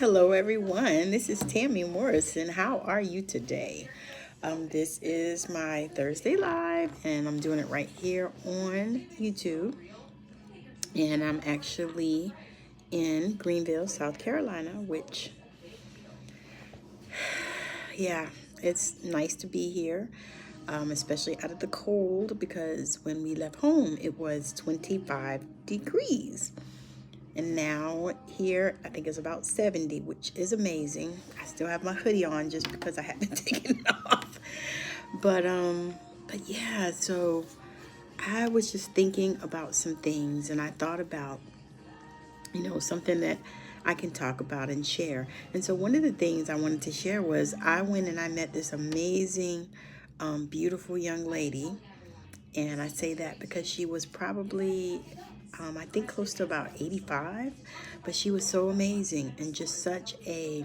Hello, everyone. This is Tammy Morrison. How are you today? This is my Thursday Live, and I'm doing it right here on YouTube. And I'm actually in Greenville, South Carolina, which, yeah, it's nice to be here, especially out of the cold, because when we left home, it was 25 degrees. And now here, I think it's about 70, which is amazing. I still have my hoodie on just because I haven't taken it off. But yeah, so I was just thinking about some things, and I thought about, something that I can talk about and share. And so one of the things I wanted to share was I went and I met this amazing, beautiful young lady. And I say that because she was probably, I think, close to about 85, but she was so amazing and just such a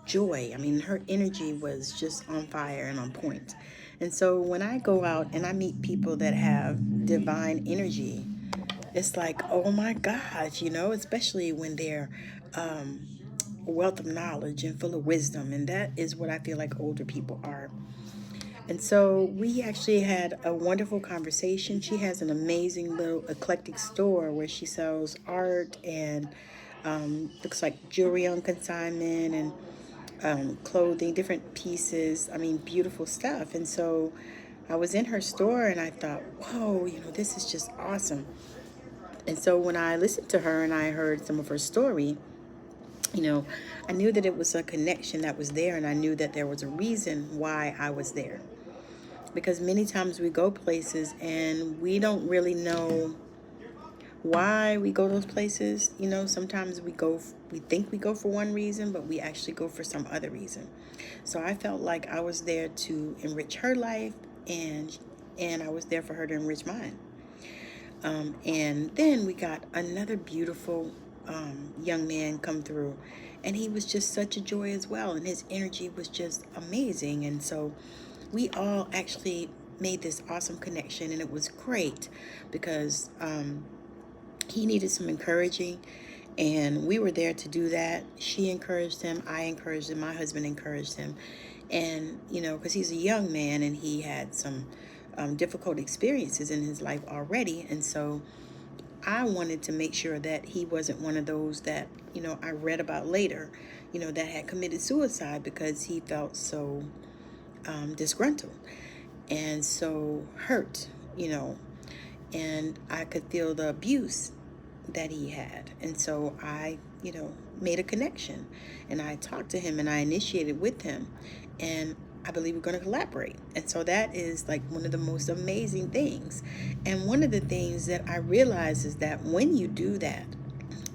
joy. I mean, her energy was just on fire and on point. And so when I go out and I meet people that have divine energy, it's like, oh my gosh, especially when they're a wealth of knowledge and full of wisdom. And that is what I feel like older people are. And so we actually had a wonderful conversation. She has an amazing little eclectic store where she sells art and looks like jewelry on consignment and clothing, different pieces. I mean, beautiful stuff. And so I was in her store and I thought, whoa, this is just awesome. And so when I listened to her and I heard some of her story, I knew that it was a connection that was there, and I knew that there was a reason why I was there. Because many times we go places and we don't really know why we go those places. Sometimes we think we go for one reason, but we actually go for some other reason. So I felt like I was there to enrich her life, and I was there for her to enrich mine. And then we got another beautiful young man come through, and he was just such a joy as well, and his energy was just amazing. And so we all actually made this awesome connection, and it was great because he needed some encouraging, and we were there to do that. She encouraged him, I encouraged him, my husband encouraged him, and because he's a young man and he had some difficult experiences in his life already. And so I wanted to make sure that he wasn't one of those that, I read about later, that had committed suicide because he felt so disgruntled and so hurt, and I could feel the abuse that he had. And so I, made a connection, and I talked to him and I initiated with him, and I believe we're going to collaborate. And so that is like one of the most amazing things. And one of the things that I realize is that when you do that,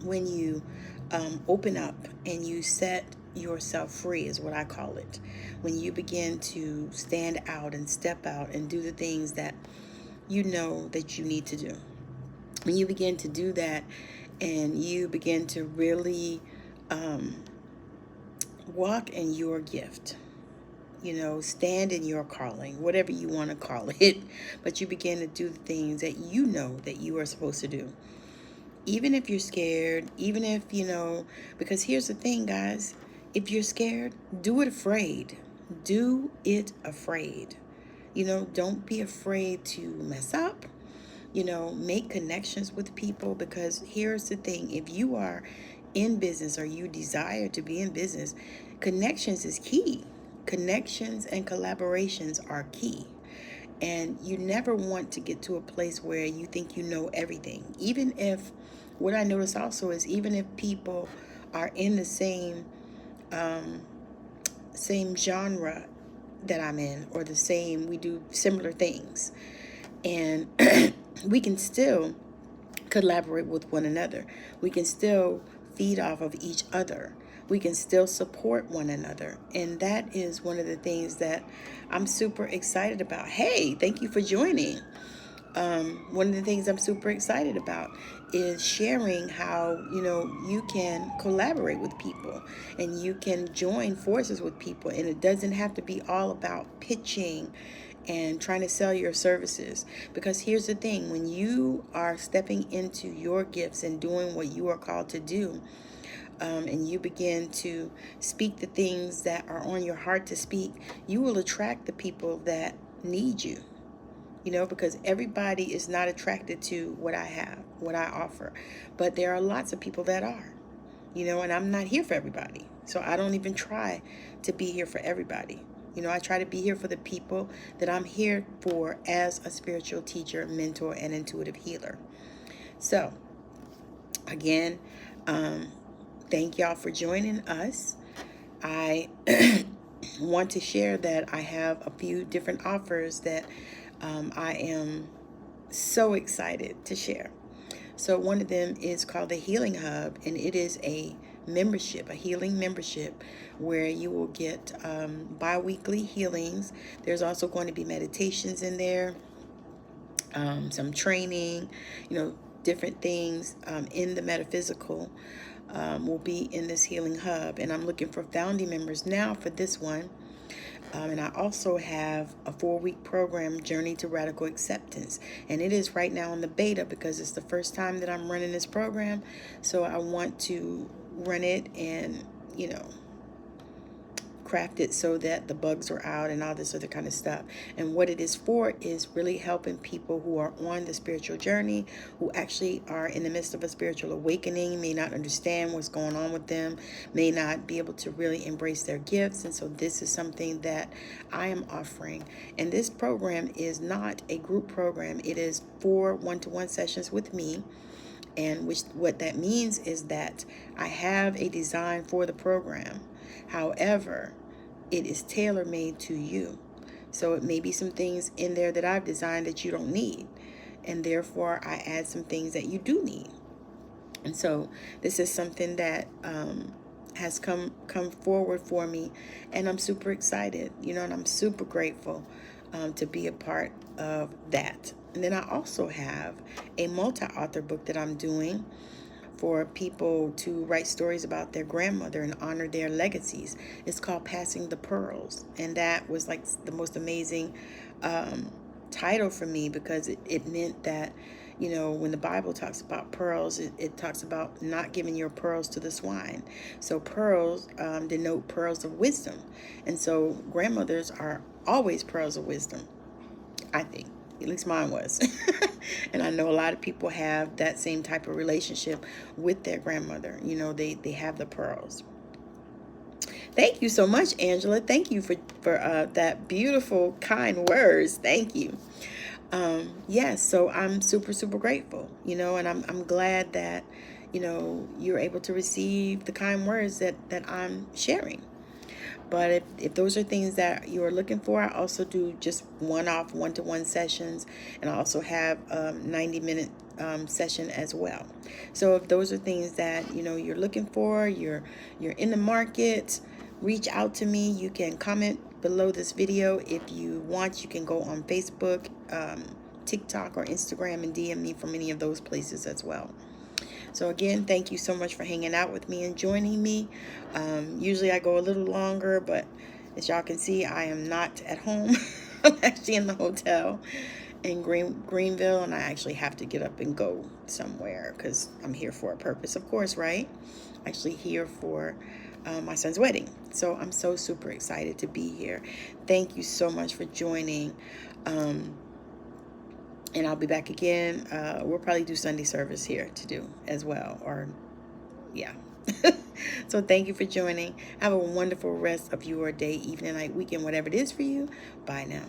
when you open up and you set yourself free, is what I call it. When you begin to stand out and step out and do the things that you know that you need to do. When you begin to do that and you begin to really walk in your gift, stand in your calling, whatever you want to call it, but you begin to do the things that you know that you are supposed to do. Even if you're scared, even if, because here's the thing, guys, if you're scared, do it afraid. Do it afraid. Don't be afraid to mess up. Make connections with people, because here's the thing. If you are in business or you desire to be in business, connections is key. Connections and collaborations are key. And you never want to get to a place where you think you know everything. Even if, what I notice also is, even if people are in the same genre that I'm in, or we do similar things, and we can still collaborate with one another. We can still feed off of each other. We can still support one another. And that is one of the things that I'm super excited about. Hey, thank you for joining. One of the things I'm super excited about is sharing how, you can collaborate with people and you can join forces with people. And it doesn't have to be all about pitching and trying to sell your services. Because here's the thing, when you are stepping into your gifts and doing what you are called to do, and you begin to speak the things that are on your heart to speak, you will attract the people that need you. You know, because everybody is not attracted to what I have, what I offer. But there are lots of people that are, you know, and I'm not here for everybody. So I don't even try to be here for everybody. You know, I try to be here for the people that I'm here for as a spiritual teacher, mentor, and intuitive healer. So, again, thank y'all for joining us. I want to share that I have a few different offers that I am so excited to share. So one of them is called the Healing Hub, and it is a membership, a healing membership, where you will get bi-weekly healings. There's also going to be meditations in there, some training, you know, different things in the metaphysical will be in this Healing Hub. And I'm looking for founding members now for this one. And I also have a 4-week program, Journey to Radical Acceptance. And it is right now in the beta because it's the first time that I'm running this program. So I want to run it and, you know, craft it so that the bugs are out and all this other kind of stuff. And what it is for is really helping people who are on the spiritual journey, who actually are in the midst of a spiritual awakening, may not understand what's going on with them, may not be able to really embrace their gifts. And so this is something that I am offering. And this program is not a group program. It is 4 one-to-one sessions with me. And what that means is that I have a design for the program. However, it is tailor-made to you. So it may be some things in there that I've designed that you don't need. And therefore, I add some things that you do need. And so this is something that has come forward for me. And I'm super excited, you know, and I'm super grateful to be a part of that. And then I also have a multi-author book that I'm doing for people to write stories about their grandmother and honor their legacies. It's called Passing the Pearls. And that was like the most amazing title for me, because it meant that, you know, when the Bible talks about pearls, it talks about not giving your pearls to the swine. So pearls denote pearls of wisdom. And so grandmothers are always pearls of wisdom, I think. At least mine was. And I know a lot of people have that same type of relationship with their grandmother. You know, they have the pearls. Thank you so much, Angela. Thank you for that beautiful, kind words. Thank you. Yes, so I'm super, super grateful, you know, and I'm glad that, you know, you're able to receive the kind words that I'm sharing. But if those are things that you're looking for, I also do just one-off, one-to-one sessions. And I also have a 90-minute session as well. So if those are things that, you know, you're looking for, you're in the market, reach out to me. You can comment below this video. If you want, you can go on Facebook, TikTok, or Instagram and DM me from any of those places as well. So again, thank you so much for hanging out with me and joining me. Usually I go a little longer, but as y'all can see, I am not at home. I'm actually in the hotel in Greenville, and I actually have to get up and go somewhere because I'm here for a purpose, of course, right? Actually here for my son's wedding. So I'm so super excited to be here. Thank you so much for joining. And I'll be back again. We'll probably do Sunday service here to do as well. Or, yeah. So thank you for joining. Have a wonderful rest of your day, evening, night, weekend, whatever it is for you. Bye now.